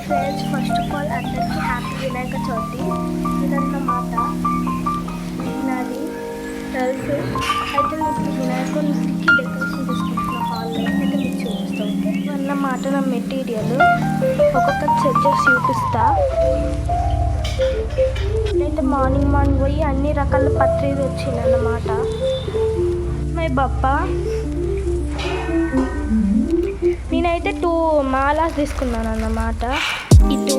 Friends, first of all అందరికీ happy Vinayaka Chavithi. ఇదన్నమాట నాది తెలుసు. అయితే మీకు వినాయకుడికి డెకరేషన్ చేసుకుంటున్న హాల్లో అయితే మీకు చూపిస్తాం. అన్నమాట నా మెటీరియల్ ఒక్కొక్క సెట్ చేసి చూపిస్తా. అయితే మార్నింగ్ పోయి అన్ని రకాల పత్రికలు వచ్చిందన్నమాట. మై బప్పా నేనైతే 2 మాలాస్ తీసుకున్నాను అన్నమాట. ఇటు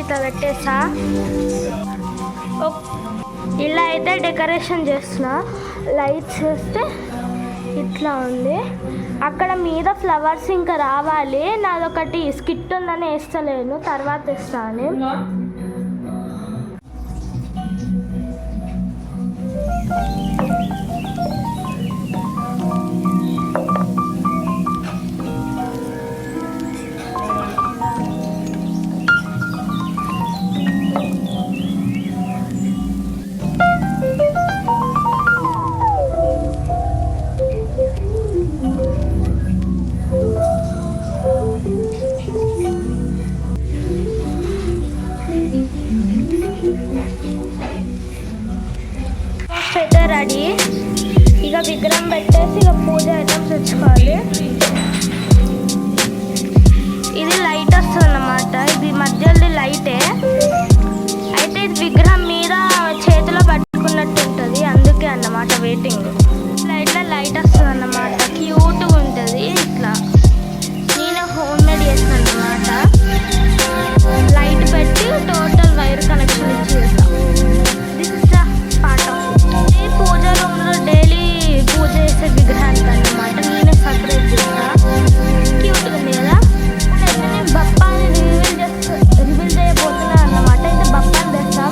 ఇట్లా పెట్టేసా. ఇలా అయితే డెకరేషన్ చేస్తున్నా. లైట్స్ వేస్తే ఇట్లా ఉంది. అక్కడ మీద ఫ్లవర్స్ ఇంకా రావాలి. నాదొకటి స్కిట్ ఉందని వేస్తలేను, తర్వాత వేస్తాను. అయితే రెడీ. ఇక విగ్రహం పెట్టేసి ఇక పూజ ఐటమ్స్ తెచ్చుకోవాలి. ఇది లైట్ వస్తుంది అన్నమాట. ఇది మధ్యలో లైటే. అయితే ఇది విగ్రహం మీద చేతిలో పట్టుకున్నట్టు ఉంటుంది, అందుకే అన్నమాట వెయిటింగ్. లైట్లో లైట్ వస్తుంది అన్నమాట. క్యూట్గా ఉంటుంది. ఇట్లా నేను హోమ్ మేడ్ చేస్తాను అన్నమాట. లైట్ పెట్టి టోటల్ వైర్ కనెక్షన్ ఇచ్చి చేస్తాను. పూజ రూమ్లో డైలీ పూజ చేసే విగ్రహానికి అన్నమాట నేనే సపరేట్ చేస్తా. క్యూట్గా ఉంది కదా. అయితే నేను బప్పాని రివీల్ చేయబోతున్నాను అన్నమాట. అయితే బప్పాని తెస్తాం.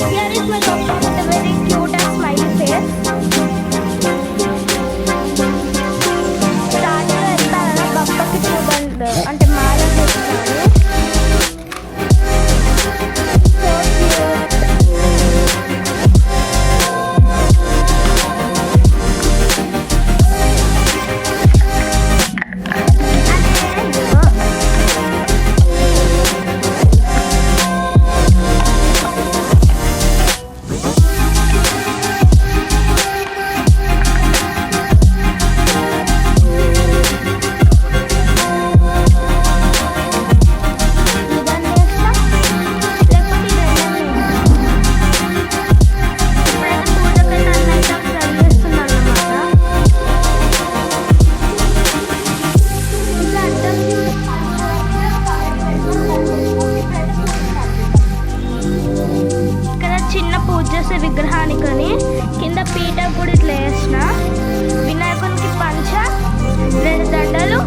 Here is my Bappa with a very cute and smiley face. Start చేస్తాను బప్పకి చూడండి అంటే మాల వేస్తాను. So cute. విగ్రహానికని కింద పీట కూడా ఇట్లా వేసిన. వినాయకునికి పంచ, 2 దండలు,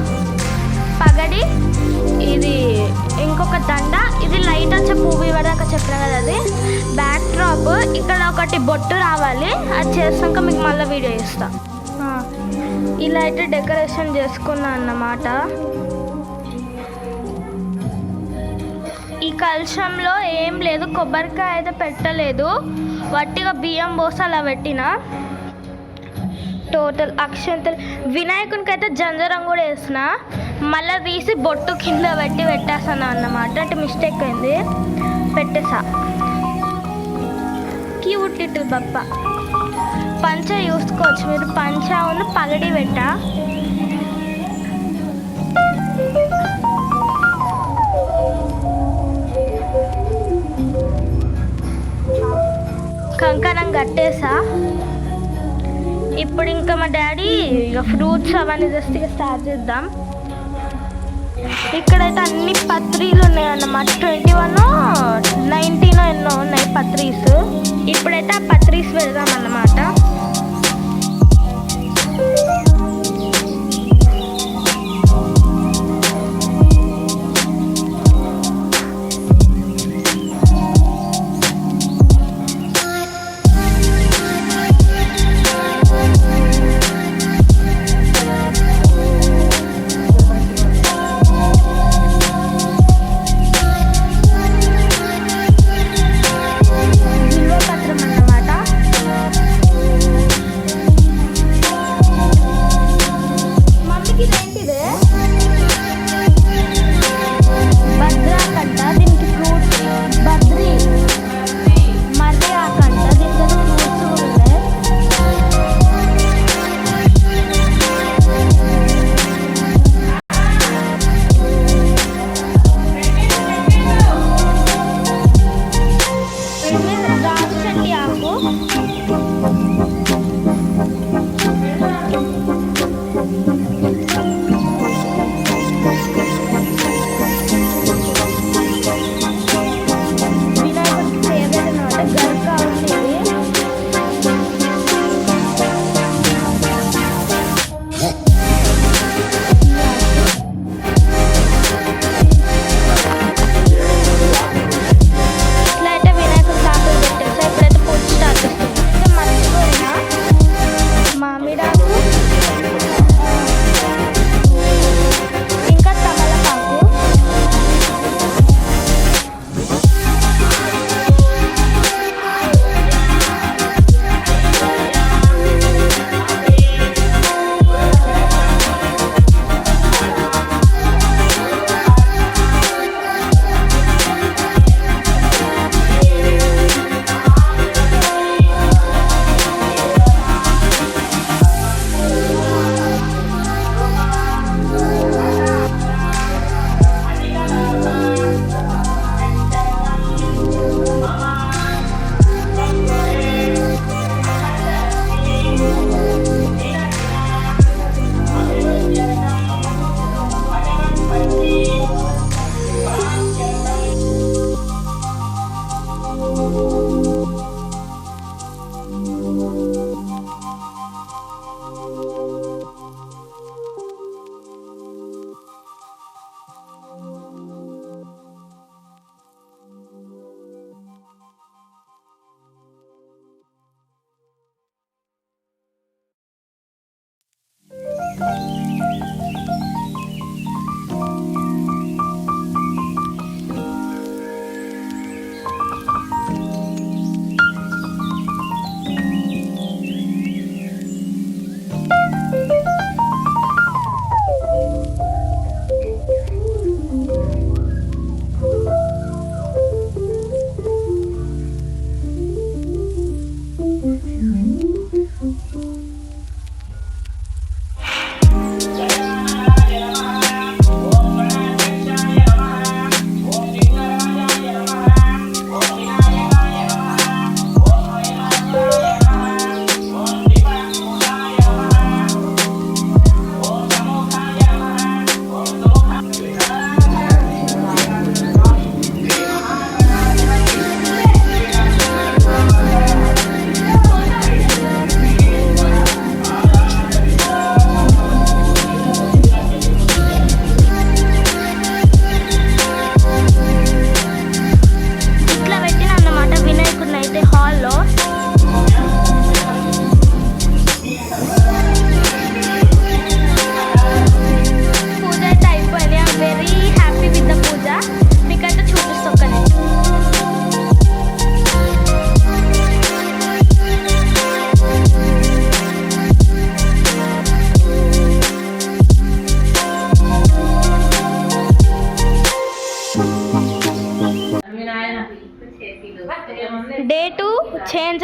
పగడి, ఇది ఇంకొక దండ, ఇది లైట్ వచ్చే పువ్వు ఇవ్వడాక చెప్పిన కదా అది బ్యాక్ డ్రాప్. ఇక్కడ ఒకటి బొట్టు రావాలి, అది చేసాక మీకు మళ్ళీ వీడియో ఇస్తా. ఇలా అయితే డెకరేషన్ చేసుకున్నా అన్నమాట. ఈ కలశంలో ఏం లేదు, కొబ్బరికాయ అయితే పెట్టలేదు, వట్టిగా బియ్యం పోసి అలా పెట్టిన. టోటల్ అక్షంతలు వినాయకునికి అయితే జంజరం కూడా వేసిన, మళ్ళీ తీసి బొట్టు కింద పెట్టేసాను అన్నమాట. అంటే మిస్టేక్ అయింది, పెట్టేసా. Cute little Bappa. పంచ చూసుకోవచ్చు మీరు, పంచ ఉన్న పగడి పెట్టా. కంకణం కట్టేసా. ఇప్పుడు ఇంకా మా డాడీ ఇక ఫ్రూట్స్ అవన్నీ జస్ట్ ఇక స్టార్ట్ చేద్దాం. ఇక్కడైతే అన్ని పత్రీలు ఉన్నాయన్నమాట. 21, 19 ఎన్నో ఉన్నాయి పత్రీస్. ఇప్పుడైతే ఆ పత్రీస్ పెడదాం అన్నమాట.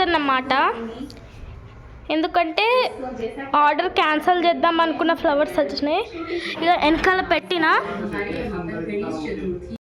స్టేజ్ అన్నమాట. ఎందుకంటే ఆర్డర్ క్యాన్సిల్ చేద్దాం అనుకున్న ఫ్లవర్స్ వచ్చినాయి. ఇక వెనకాల పెట్టిన